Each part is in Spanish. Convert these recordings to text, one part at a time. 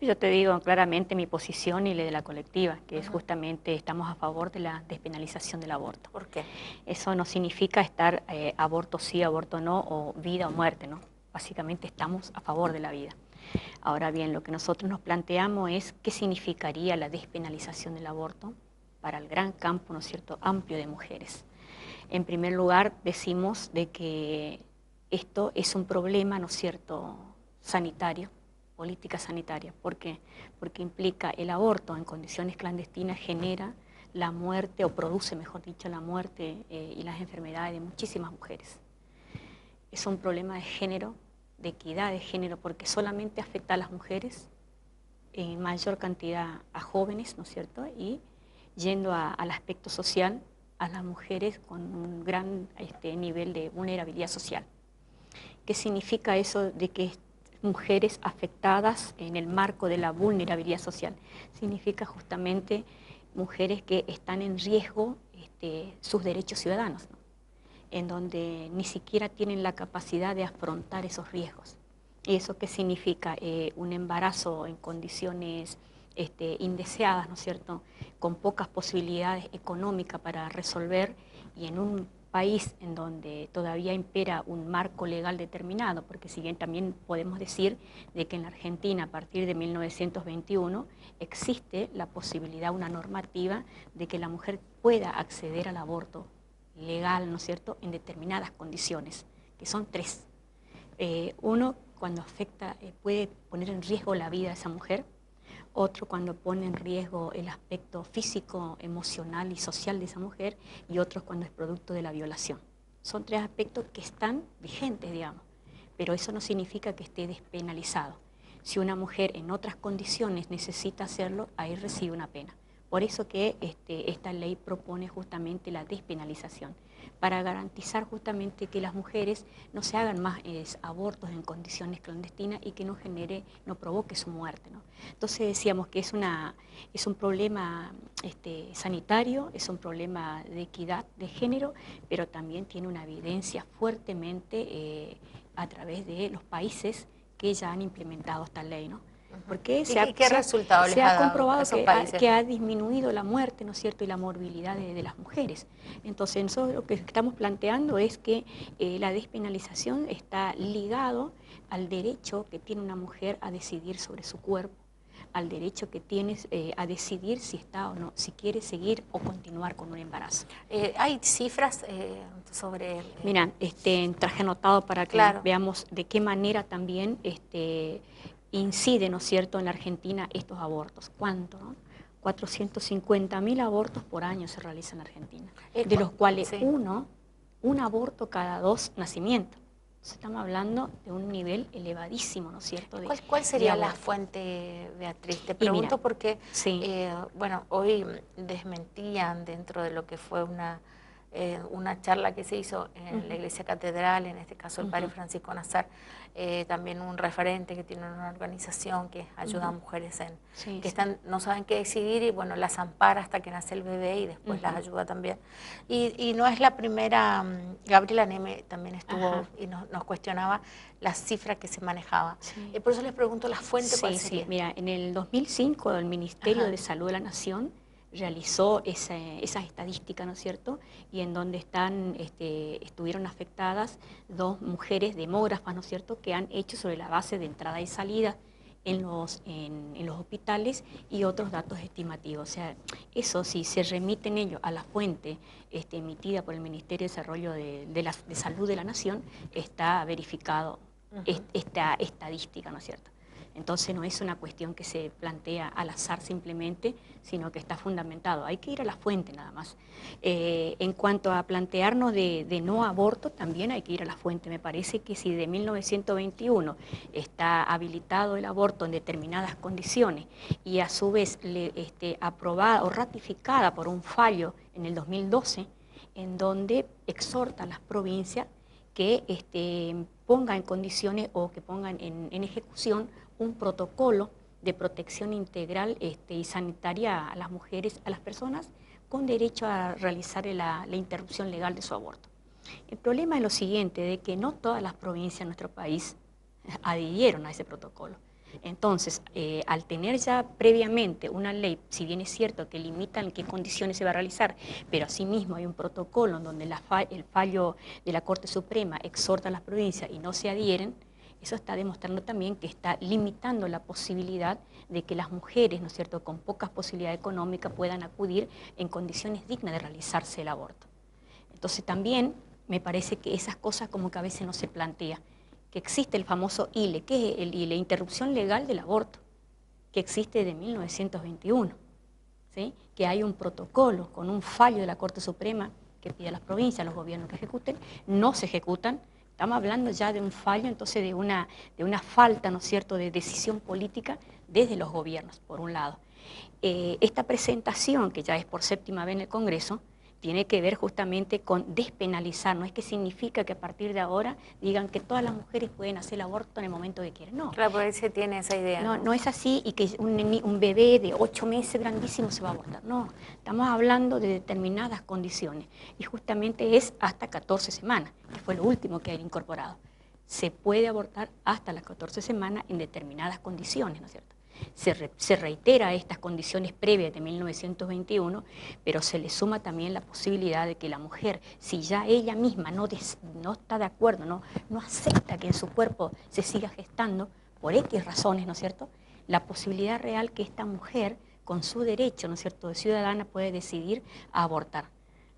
Yo te digo claramente mi posición y la de la colectiva, que es justamente estamos a favor de la despenalización del aborto. ¿Por qué? Eso no significa estar aborto sí, aborto no, o vida o muerte, ¿no? Básicamente estamos a favor de la vida. Ahora bien, lo que nosotros nos planteamos es qué significaría la despenalización del aborto para el gran campo, ¿no es cierto?, amplio de mujeres. En primer lugar, decimos de que esto es un problema, ¿no es cierto?, sanitario, política sanitaria. ¿Por qué? Porque implica el aborto en condiciones clandestinas genera la muerte, o produce, mejor dicho, la muerte y las enfermedades de muchísimas mujeres. Es un problema de género, de equidad de género, porque solamente afecta a las mujeres, en mayor cantidad a jóvenes, ¿no es cierto?, y yendo al aspecto social, a las mujeres con un gran nivel de vulnerabilidad social. ¿Qué significa eso de que mujeres afectadas en el marco de la vulnerabilidad social? Significa justamente mujeres que están en riesgo sus derechos ciudadanos, ¿no?, en donde ni siquiera tienen la capacidad de afrontar esos riesgos. ¿Y eso qué significa? Un embarazo en condiciones indeseadas, ¿no es cierto?, con pocas posibilidades económicas para resolver, y en un país en donde todavía impera un marco legal determinado, porque si bien también podemos decir de que en la Argentina a partir de 1921 existe la posibilidad, una normativa, de que la mujer pueda acceder al aborto legal, ¿no es cierto?, en determinadas condiciones, que son tres. Uno, cuando afecta, puede poner en riesgo la vida de esa mujer. Otro, cuando pone en riesgo el aspecto físico, emocional y social de esa mujer. Y otro, cuando es producto de la violación. Son tres aspectos que están vigentes, digamos, pero eso no significa que esté despenalizado. Si una mujer en otras condiciones necesita hacerlo, ahí recibe una pena. Por eso que esta ley propone justamente la despenalización, para garantizar justamente que las mujeres no se hagan más abortos en condiciones clandestinas y que no provoque su muerte, ¿no? Entonces decíamos que es un problema sanitario, es un problema de equidad de género, pero también tiene una evidencia fuertemente a través de los países que ya han implementado esta ley, ¿no? Porque ¿Y qué resultado les se ha ha dado a comprobado esos países? que ha disminuido la muerte, ¿no es cierto?, y la morbilidad de las mujeres. Entonces nosotros lo que estamos planteando es que la despenalización está ligado al derecho que tiene una mujer a decidir sobre su cuerpo, al derecho que tienes a decidir si está o no, si quiere seguir o continuar con un embarazo. ¿Hay cifras sobre...? Mira, traje anotado para que claro. veamos de qué manera también incide, ¿no es cierto?, en la Argentina estos abortos. ¿Cuánto, no? 450.000 abortos por año se realizan en Argentina, de los cuales sí. un aborto cada 2 nacimientos. Entonces estamos hablando de un nivel elevadísimo, ¿no es cierto? ¿Cuál sería la fuente, Beatriz? Te pregunto porque, sí. bueno, hoy desmentían dentro de lo que fue una charla que se hizo en la Iglesia Catedral, en este caso el padre Francisco Nazar, también un referente que tiene una organización que ayuda a mujeres que no saben qué decidir, y bueno, las ampara hasta que nace el bebé y después las ayuda también. Y no es la primera, Gabriela Neme también estuvo y nos cuestionaba las cifras que se manejaba. Por eso les pregunto la fuente, ¿cuál sería? Sí, mira, en el 2005 el Ministerio de Salud de la Nación realizó esas estadísticas, ¿no es cierto?, y en donde estuvieron afectadas 2 mujeres demógrafas, ¿no es cierto?, que han hecho sobre la base de entrada y salida en los hospitales y otros datos estimativos. O sea, eso si se remiten ellos a la fuente emitida por el Ministerio de Desarrollo de Salud de la Nación, está verificado esta estadística, ¿no es cierto? Entonces no es una cuestión que se plantea al azar simplemente, sino que está fundamentado. Hay que ir a la fuente nada más. En cuanto a plantearnos de no aborto, también hay que ir a la fuente. Me parece que si de 1921 está habilitado el aborto en determinadas condiciones y a su vez aprobada o ratificada por un fallo en el 2012, en donde exhorta a las provincias que pongan en condiciones o que pongan en ejecución un protocolo de protección integral y sanitaria a las mujeres, a las personas con derecho a realizar la interrupción legal de su aborto. El problema es lo siguiente, de que no todas las provincias de nuestro país adhirieron a ese protocolo. Entonces, al tener ya previamente una ley, si bien es cierto que limita en qué condiciones se va a realizar, pero asimismo hay un protocolo en donde el fallo de la Corte Suprema exhorta a las provincias y no se adhieren, eso está demostrando también que está limitando la posibilidad de que las mujeres, ¿no es cierto?, con pocas posibilidades económicas puedan acudir en condiciones dignas de realizarse el aborto. Entonces también me parece que esas cosas como que a veces no se plantea, que existe el famoso ILE, que es el ILE, Interrupción Legal del Aborto, que existe desde 1921, ¿sí? Que hay un protocolo con un fallo de la Corte Suprema que pide a las provincias, a los gobiernos que ejecuten, no se ejecutan. Estamos hablando ya de un fallo, entonces de una falta, ¿no es cierto?, de decisión política desde los gobiernos, por un lado. Esta presentación, que ya es por 7ª vez en el Congreso, tiene que ver justamente con despenalizar, no es que significa que a partir de ahora digan que todas las mujeres pueden hacer el aborto en el momento que quieran, no. Claro, porque se tiene esa idea. No, no es así y que un bebé de 8 meses grandísimo se va a abortar, no. Estamos hablando de determinadas condiciones y justamente es hasta 14 semanas, que fue lo último que hay incorporado. Se puede abortar hasta las 14 semanas en determinadas condiciones, ¿no es cierto? Se reitera estas condiciones previas de 1921, pero se le suma también la posibilidad de que la mujer, si ya ella misma no está de acuerdo, no acepta que en su cuerpo se siga gestando, por X razones, ¿no es cierto?, la posibilidad real que esta mujer, con su derecho, ¿no es cierto?, de ciudadana, puede decidir abortar.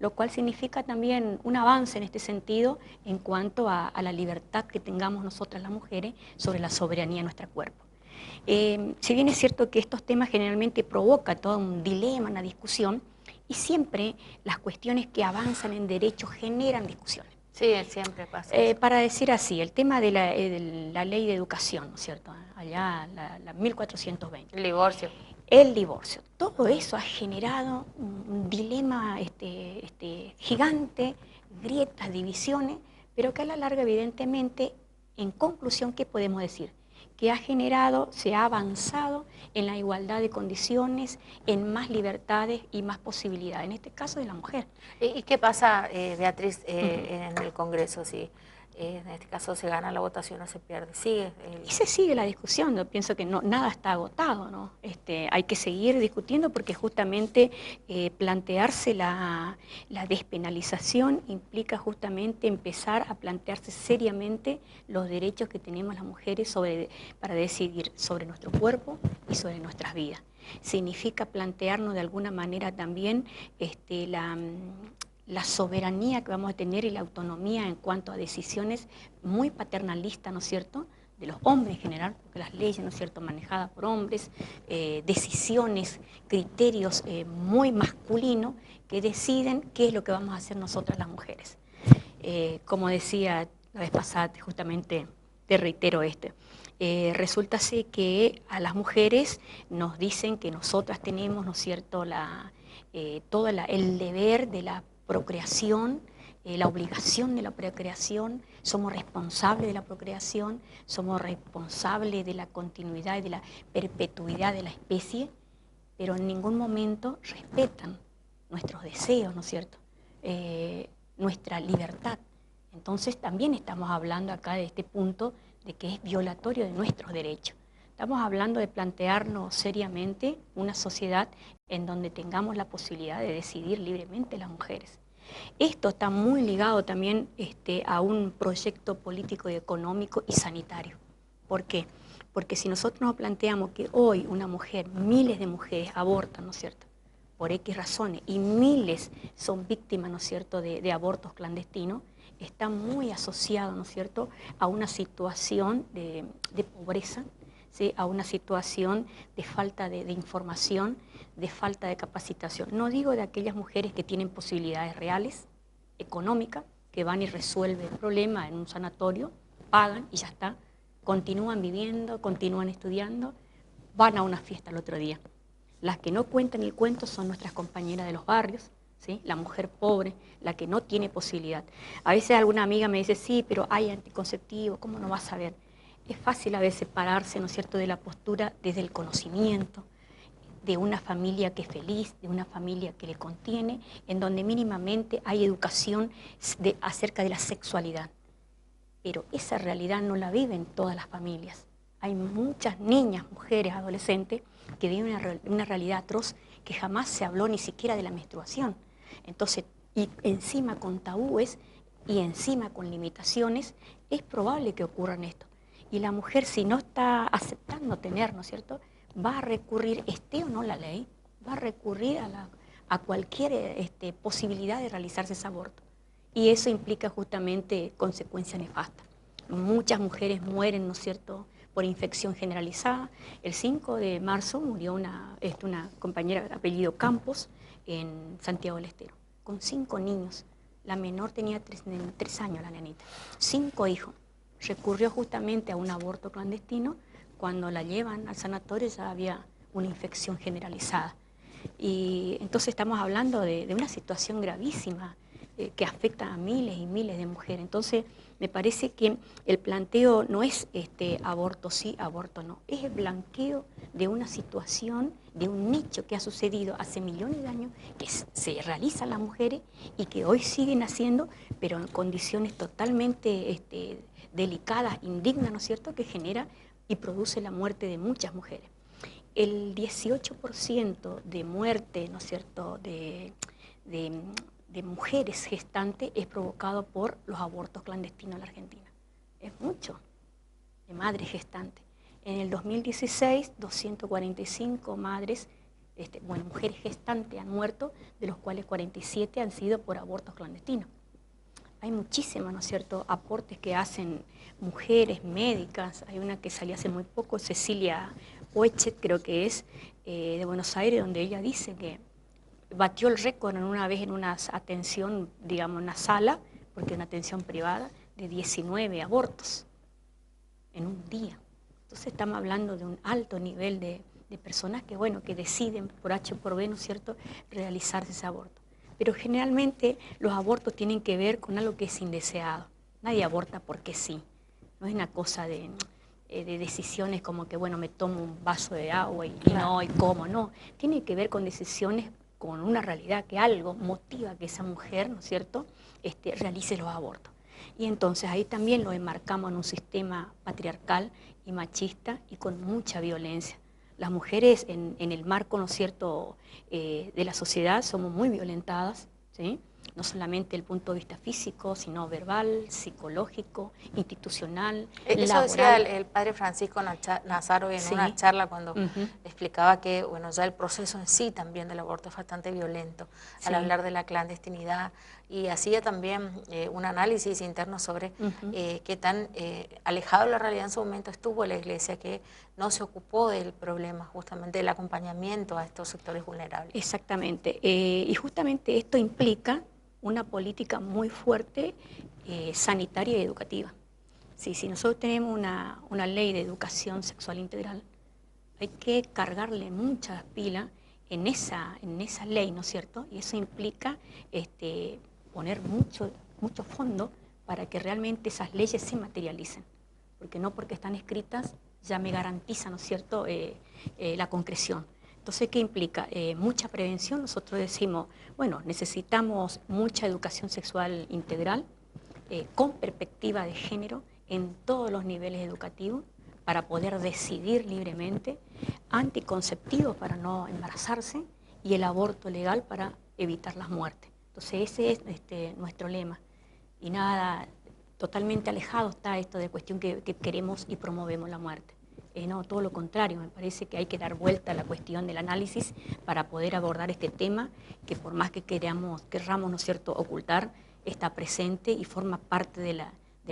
Lo cual significa también un avance en este sentido en cuanto a la libertad que tengamos nosotras las mujeres sobre la soberanía de nuestro cuerpo. Si bien es cierto que estos temas generalmente provocan todo un dilema, una discusión, y siempre las cuestiones que avanzan en derecho generan discusiones. Sí, siempre pasa eso. Para decir así, el tema de la ley de educación, ¿no es cierto? Allá, la 1420. El divorcio. El divorcio. Todo eso ha generado un dilema gigante, grietas, divisiones, pero que a la larga, evidentemente, en conclusión, ¿qué podemos decir? Que ha generado, se ha avanzado en la igualdad de condiciones, en más libertades y más posibilidades, en este caso de la mujer. ¿Y qué pasa, Beatriz, en el Congreso? Si en este caso se gana la votación o se pierde, ¿sigue? Y se sigue la discusión, yo pienso que nada está agotado, ¿no? Hay que seguir discutiendo porque justamente plantearse la despenalización implica justamente empezar a plantearse seriamente los derechos que tenemos las mujeres para decidir sobre nuestro cuerpo y sobre nuestras vidas. Significa plantearnos de alguna manera también la soberanía que vamos a tener y la autonomía en cuanto a decisiones muy paternalistas, ¿no es cierto?, de los hombres en general, porque las leyes, ¿no es cierto?, manejadas por hombres, decisiones, criterios muy masculinos que deciden qué es lo que vamos a hacer nosotras las mujeres. Como decía la vez pasada, justamente te reitero resulta ser que a las mujeres nos dicen que nosotras tenemos, ¿no es cierto?, todo el deber de la procreación, la obligación de la procreación, somos responsables de la procreación, somos responsables de la continuidad y de la perpetuidad de la especie, pero en ningún momento respetan nuestros deseos, ¿no es cierto?, nuestra libertad. Entonces también estamos hablando acá de este punto de que es violatorio de nuestros derechos. Estamos hablando de plantearnos seriamente una sociedad en donde tengamos la posibilidad de decidir libremente las mujeres. Esto está muy ligado también a un proyecto político y económico y sanitario. ¿Por qué? Porque si nosotros nos planteamos que hoy una mujer, miles de mujeres abortan, ¿no es cierto?, por X razones, y miles son víctimas, ¿no es cierto?, de abortos clandestinos, está muy asociado, ¿no es cierto?, a una situación de pobreza, ¿sí?, a una situación de falta de información, de falta de capacitación. No digo de aquellas mujeres que tienen posibilidades reales, económicas, que van y resuelven el problema en un sanatorio, pagan y ya está, continúan viviendo, continúan estudiando, van a una fiesta el otro día. Las que no cuentan el cuento son nuestras compañeras de los barrios, ¿sí?, la mujer pobre, la que no tiene posibilidad. A veces alguna amiga me dice, sí, pero hay anticonceptivos, ¿cómo no vas a ver? Es fácil a veces separarse, ¿no es cierto?, de la postura desde el conocimiento, de una familia que es feliz, de una familia que le contiene, en donde mínimamente hay educación acerca de la sexualidad. Pero esa realidad no la viven todas las familias. hay muchas niñas, mujeres, adolescentes que viven una realidad atroz que jamás se habló ni siquiera de la menstruación. Entonces, y encima con tabúes y encima con limitaciones, es probable que ocurran esto. Y la mujer, si no está aceptando tener, ¿no es cierto?, va a recurrir, esté o no la ley, va a recurrir a cualquier posibilidad de realizarse ese aborto. Y eso implica justamente consecuencias nefastas. Muchas mujeres mueren, ¿no es cierto?, por infección generalizada. El 5 de marzo murió una compañera de apellido Campos en Santiago del Estero, con 5 niños. La menor tenía 3 años, la nenita, 5 hijos. Recurrió justamente a un aborto clandestino. Cuando la llevan al sanatorio ya había una infección generalizada. Y entonces estamos hablando de una situación gravísima que afecta a miles y miles de mujeres. Entonces me parece que el planteo no es aborto sí, aborto no, es el blanqueo de una situación, de un nicho que ha sucedido hace millones de años, que se realizan las mujeres y que hoy siguen haciendo, pero en condiciones totalmente delicadas, indignas, ¿no es cierto?, que genera y produce la muerte de muchas mujeres. El 18% de muerte, ¿no es cierto?, de mujeres gestantes es provocado por los abortos clandestinos en la Argentina. Es mucho, de madres gestantes. En el 2016, 245 madres, mujeres gestantes han muerto, de los cuales 47 han sido por abortos clandestinos. Hay muchísimas, ¿no es cierto?, aportes que hacen mujeres médicas. Hay una que salió hace muy poco, Cecilia Oechet, creo que es, de Buenos Aires, donde ella dice que batió el récord una vez en una atención, digamos, en una sala, porque una atención privada, de 19 abortos en un día. Entonces estamos hablando de un alto nivel de personas que, bueno, que deciden por H o por B, ¿no es cierto?, realizarse ese aborto. Pero generalmente los abortos tienen que ver con algo que es indeseado. Nadie aborta porque sí. No es una cosa de decisiones como que, bueno, me tomo un vaso de agua y no, y como, no. Tiene que ver con decisiones, con una realidad, que algo motiva que esa mujer, ¿no es cierto?, realice los abortos. Y entonces ahí también lo enmarcamos en un sistema patriarcal y machista y con mucha violencia. Las mujeres en el marco, ¿no es cierto?, de la sociedad somos muy violentadas, ¿sí?, no solamente desde el punto de vista físico, sino verbal, psicológico, institucional, Eso laboral. decía el padre Francisco Nazaro en una charla cuando explicaba que, bueno, ya el proceso en sí también del aborto es bastante violento, al hablar de la clandestinidad, y hacía también un análisis interno sobre qué tan alejado de la realidad en su momento estuvo la Iglesia, que no se ocupó del problema, justamente del acompañamiento a estos sectores vulnerables. Exactamente, y justamente esto implica una política muy fuerte, sanitaria y educativa. Si nosotros tenemos una ley de educación sexual integral, hay que cargarle muchas pilas en esa ley, ¿no es cierto? Y eso implica poner mucho fondo para que realmente esas leyes se materialicen. Porque no porque están escritas ya me garantiza, ¿no es cierto?, la concreción. Entonces, ¿qué implica? Mucha prevención. Nosotros decimos, bueno, necesitamos mucha educación sexual integral, con perspectiva de género en todos los niveles educativos, para poder decidir libremente, anticonceptivos para no embarazarse y el aborto legal para evitar las muertes. Entonces ese es nuestro lema. Y nada, totalmente alejado está esto de cuestión que queremos y promovemos la muerte. No, todo lo contrario, me parece que hay que dar vuelta a la cuestión del análisis para poder abordar este tema que por más que querramos, ¿no es cierto?, ocultar, está presente y forma parte de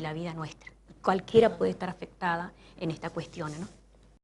la vida nuestra. Cualquiera puede estar afectada en esta cuestión, ¿no?